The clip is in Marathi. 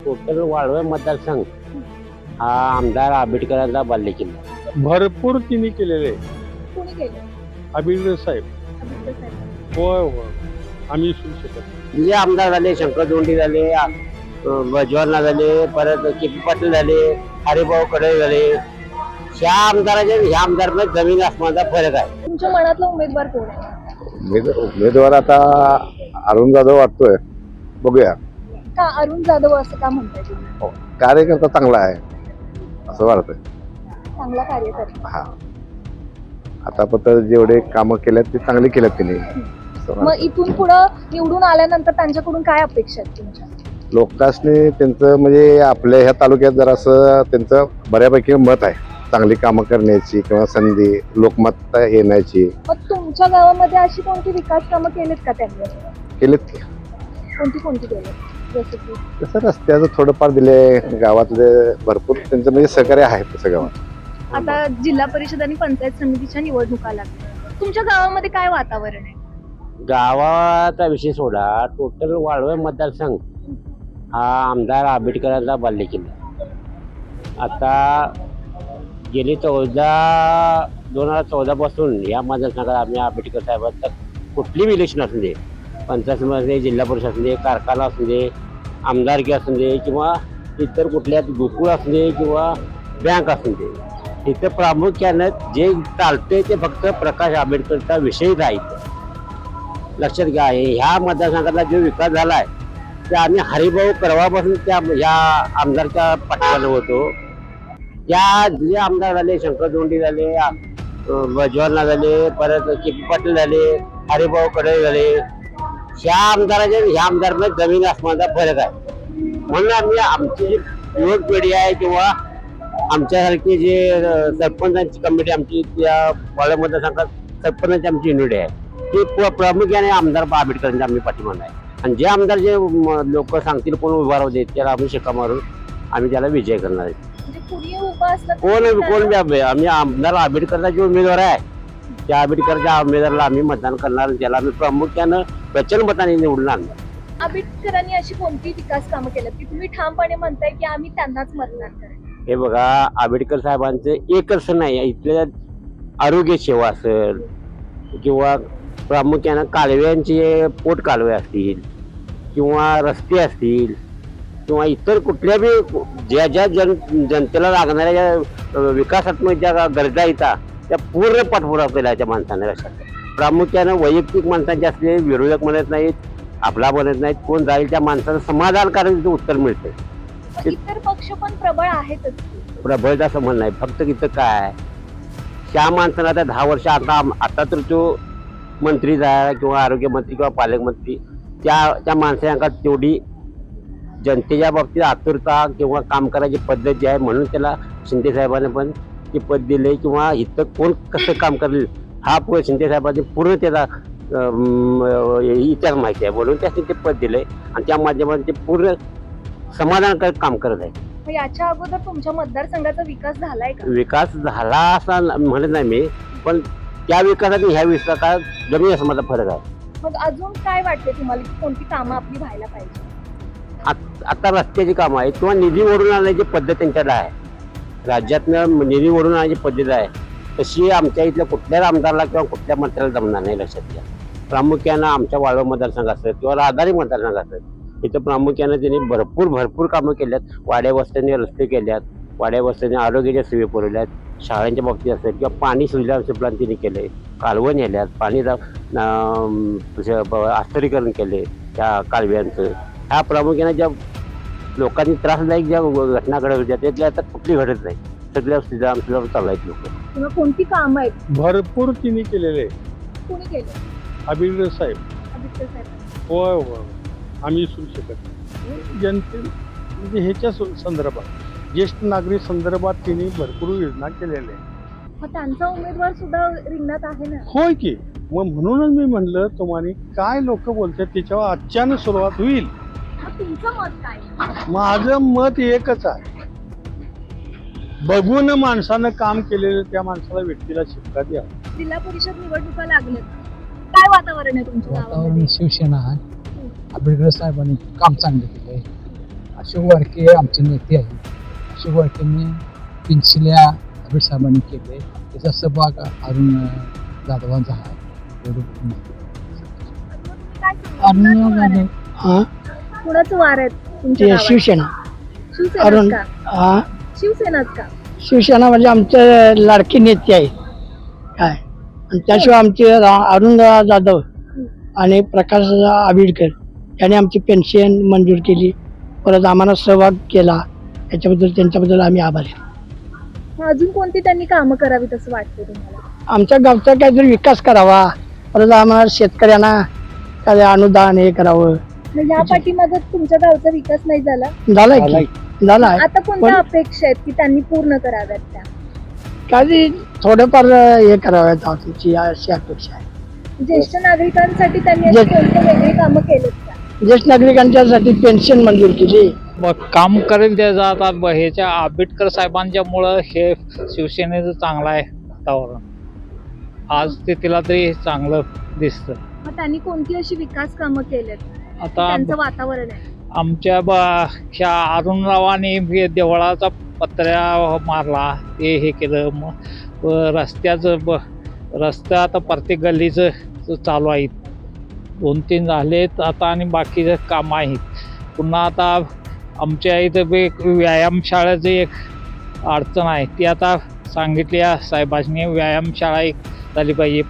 टोटल वाळवे मतदारसंघ हा आमदार आंबेडकरांचा बालेकिल्ला. भरपूर तिने केलेले कोणी केलं? आबिर साहेब. आदित्य साहेब. होय होय आम्ही विसरू शकत नाही. जे आमदार झाले शंकर दोंडी झाले, बजवाना झाले, परत केपी पाटील झाले, हरिभाऊ कडे झाले. ह्या आमदाराच्या ह्या आमदारमध्ये जमीन आसमानाचा फरक आहे. तुमच्या मनातला उमेदवार कोण आहे? उमेदवार आता अरुण जाधव वाटतोय, बघूया. का अरुण जाधव असं का म्हणताय तुम्ही? कार्यकर्ता चांगला आहे असं वाटतंय. चांगला कार्यकर्ता. हा, आतापर्यंत जेवढे कामं केल्यात ते चांगले केल्यात त्यांनी असं मग वाटतंय. इथून पुढं निवडून आल्यानंतर त्यांच्याकडून काय अपेक्षा आहेत तुमच्या? लोकांनी त्यांचं म्हणजे आपल्या ह्या तालुक्यात जरासं त्यांचं बऱ्यापैकी मत आहे, चांगली कामं करण्याची किंवा संधी लोकमत येण्याची. मग तुमच्या गावामध्ये अशी कोणती विकास कामं केलीत का त्यांनी? केलेत की. कोणती केलीत? जसं की तसं रस्त्याचं थोडंफार दिले, गावातले भरपूर त्यांचं म्हणजे सहकार्य आहे तसं गावात. आता जिल्हा परिषद आणि पंचायत समितीच्या निवडणुका लागतात, तुमच्या गावामध्ये काय वातावरण आहे? गावाचा विषय सोडा, टोटल वाळवे मतदारसंघ हा आमदार आंबेडकरांचा बालेकिल्ला. आता गेली 2014 पासून या मतदारसंघात आम्ही आंबेडकर साहेबांचा कुठलीही इलेक्शन असू दे, पंचायत समिती, जिल्हा परिषद असू दे, कारखाना असू दे, आमदारकी असू दे किंवा इतर कुठल्या गोकुळ असू दे किंवा बँक असू दे, इथं प्रामुख्यानं जे चालते ते फक्त प्रकाश आंबेडकरचा विषयच आहे. लक्षात घ्या, ह्या मतदारसंघातला जो विकास झाला आहे ते आम्ही हरिभाऊ करवापासून त्या ह्या आमदारच्या पाठीमागे होतो. त्या जे आमदार झाले, शंकर दोंडी झाले, बजवाना झाले, परत केपी पाटील झाले, हरिभाऊ कडे झाले. ह्या आमदाराच्या ह्या आमदारमध्ये जमीन आसमानाचा फरक आहे. म्हणून आम्ही आमची जी युवक पिढी आहे किंवा आमच्यासारखी जे सरपंचांची कमिटी आमची त्या वाळवे मतदारसंघात सरपंचांची आमची युनिट आहे ती प्रामुख्याने आमदार आंबेडकरांच्या आम्ही पाठीमागे आहे. आणि जे आमदार जे लोक सांगतील कोण उभा राहू देत त्याला आम्ही शिक्का मारून आम्ही त्याला विजय करणार आहे. म्हणजे कुणी उभा असला कोण बी आम्ही आमदार आंबेडकरचा जो उमेदवार आहे त्या आंबेडकरच्या उमेदवाराला आम्ही मतदान करणार, त्याला आम्ही प्रामुख्यानं प्रचंड मताने निवडून आणणार. आंबेडकरांनी अशी कोणती विकास कामं केलं की तुम्ही ठामपणे म्हणताय की आम्ही त्यांनाच मतदान करेल? हे बघा, आंबेडकर साहेबांचं एकच नाही, इथल्या आरोग्य सेवा असेल किंवा प्रामुख्यानं कालव्यांचे पोट कालवे असतील किंवा रस्ते असतील किंवा इतर कुठल्या बी ज्या जनतेला लागणाऱ्या ज्या विकासात्मक ज्या गरजा येतात त्या पूर्ण पाठपुरावा केला त्या माणसाने. लक्षात प्रामुख्यानं वैयक्तिक माणसांचे असले विरोधक म्हणत नाहीत, आपला म्हणत नाहीत, कोण जाईल त्या माणसाचं समाधानकारक उत्तर मिळते. इतर पक्ष पण प्रबळ आहेतच. प्रबळता असं म्हणणं आहे, फक्त तिथं काय त्या माणसाला आता 10 वर्ष आता तर तो मंत्री झाला किंवा आरोग्यमंत्री किंवा पालकमंत्री, त्या माणसांना तेवढी जनतेच्या बाबतीत आतुरता किंवा काम करायची पद्धत जी आहे म्हणून त्याला शिंदे साहेबांनी पण ते पद दिले किंवा इथं कोण कसं काम करेल हा शिंदे साहेबांनी पूर्ण त्याला इतिहास माहिती आहे म्हणून त्यासाठी ते पद दिले आणि त्या माध्यमातून ते पूर्ण समाधानकारक काम करत आहे. याच्या अगोदर तुमच्या मतदारसंघाचा विकास झालाय का? विकास झाला असा म्हणत नाही मी, पण त्या विकासात ह्या विकासात जमीन आसमानाचा फरक आहे. मग अजून काय वाटते तुम्हाला की कोणती कामं आपली व्हायला पाहिजे? आता रस्त्याची कामं आहे किंवा निधी ओढून आणण्याची पद्धत त्यांच्याकडे आहे, राज्यातनं निधी ओढून आणण्याची पद्धत आहे, तशी आमच्या इथल्या कुठल्याच आमदाराला किंवा कुठल्या मंत्र्याला जमणार नाही. लक्षात घ्या, प्रामुख्यानं आमच्या वाळवा मतदारसंघ असतात किंवा राधारी मतदारसंघ असतात इथं प्रामुख्यानं त्यांनी भरपूर कामं केल्यात. वाड्या वस्त्यांनी रस्ते केल्यात, वाड्या वस्त्यांनी आरोग्याच्या सेवे पुरवल्यात, शाळांच्या बाबतीत असतात किंवा पाणी सुविधा प्लान त्यांनी केले, कालवण नेल्यात, पाणी आस्तरीकरण केले त्या कालव्यांचं. ह्या प्रामुख्याने ज्या लोकांनी त्रासदायक ज्या घटना घडत होत्या त्यातल्या आता कुठली घडत नाही, सगळ्या सुविधा आमच्या चालू आहेत. लोक किंवा कोणती कामं आहेत? भरपूर तिने केलेले कोणी केलं? आबिर साहेब. आदित्य साहेब. होय होय आम्ही विसरू शकत नाही. जनते म्हणजे ह्याच्या संदर्भात ज्येष्ठ नागरिक संदर्भात तिने भरपूर योजना केलेल्या आहे. मग त्यांचा उमेदवार सुद्धा रिंगणात आहे ना? होय की, मग म्हणूनच मी म्हणलं तुम्हाला काय लोक बोलतात त्याच्यावर अचानक सुरुवात होईल. मग तुमचं मत काय? माझं मत एकच आहे, बघून माणसानं काम केलेलं त्या माणसाला व्यक्तीला शिक्का द्या. जिल्हा परिषद निवडणुका लागल्यात, काय वातावरण आहे तुमच्या गावामध्ये? शिवसेना आहे. आंबेडकर साहेबांनी काम चांगलं केलंय अशोक वाडके आमचे नेते आहेत. अशोक वाडकेंनी पेन्शिल्या अभिसाहेबांनी केले, त्याचा सहभाग अरुण जाधवांचा आहे. एवढं बोलून काय सांगू? हा कुणाचं वार आहे तुमच्या ते गावात? शिवसेना शिवसेनाच अरुण का? हा शिवसेनाच का? शिवसेना म्हणजे आमचे लाडके नेते आहेत काय, आणि त्याशिवाय आमचे अरुण जाधव आणि प्रकाश आंबेडकर यांनी आमची पेन्शन मंजूर केली, परत आम्हाला सहभाग केला, याच्याबद्दल त्यांच्याबद्दल आम्ही आभारी आहे. मग अजून कोणती त्यांनी कामं करावीत असं वाटतं तुम्हाला? आमच्या गावचा काहीतरी विकास करावा, परत आम्हाला शेतकऱ्यांना काय अनुदान हे करावं. मग या पाठीमागं तुमच्या गावचा विकास नाही झाला? झालाय की झालाय, आता कोणत्या अपेक्षा आहेत की त्यांनी पूर्ण कराव्यात त्या? काही थोडंफार हे कराव्यात आमची अशी अपेक्षा आहे. ज्येष्ठ नागरिकांसाठी त्यांनी अशी कोणती वेगळी कामं केलीत का? ज्येष्ठ नागरिकांच्यासाठी पेन्शन मंजूर केली. मग काम करेल ते जातात ह्याच्या आंबेडकर साहेबांच्यामुळं हे शिवसेनेचं चांगलं आहे वातावरण. आज ते तिला तरी चांगलं दिसतं. मग त्यांनी कोणती अशी विकास कामं केलेत आता त्यांचं वातावरण आहे? आमच्या ह्या अरुणरावांनी हे देवळाचा पत्र्या मारला, ते हे केलं. मग रस्त्याचं रस्ता आता प्रत्येक गल्लीचं चालू आहेत, 2-3 झालेत आता आणि बाकीचं कामं आहेत. पुन्हा आता आमच्या इथं एक व्यायामशाळेचं एक अडचण आहे, ती आता सांगितली साहेबांनी व्यायामशाळा एक झाली पाहिजे.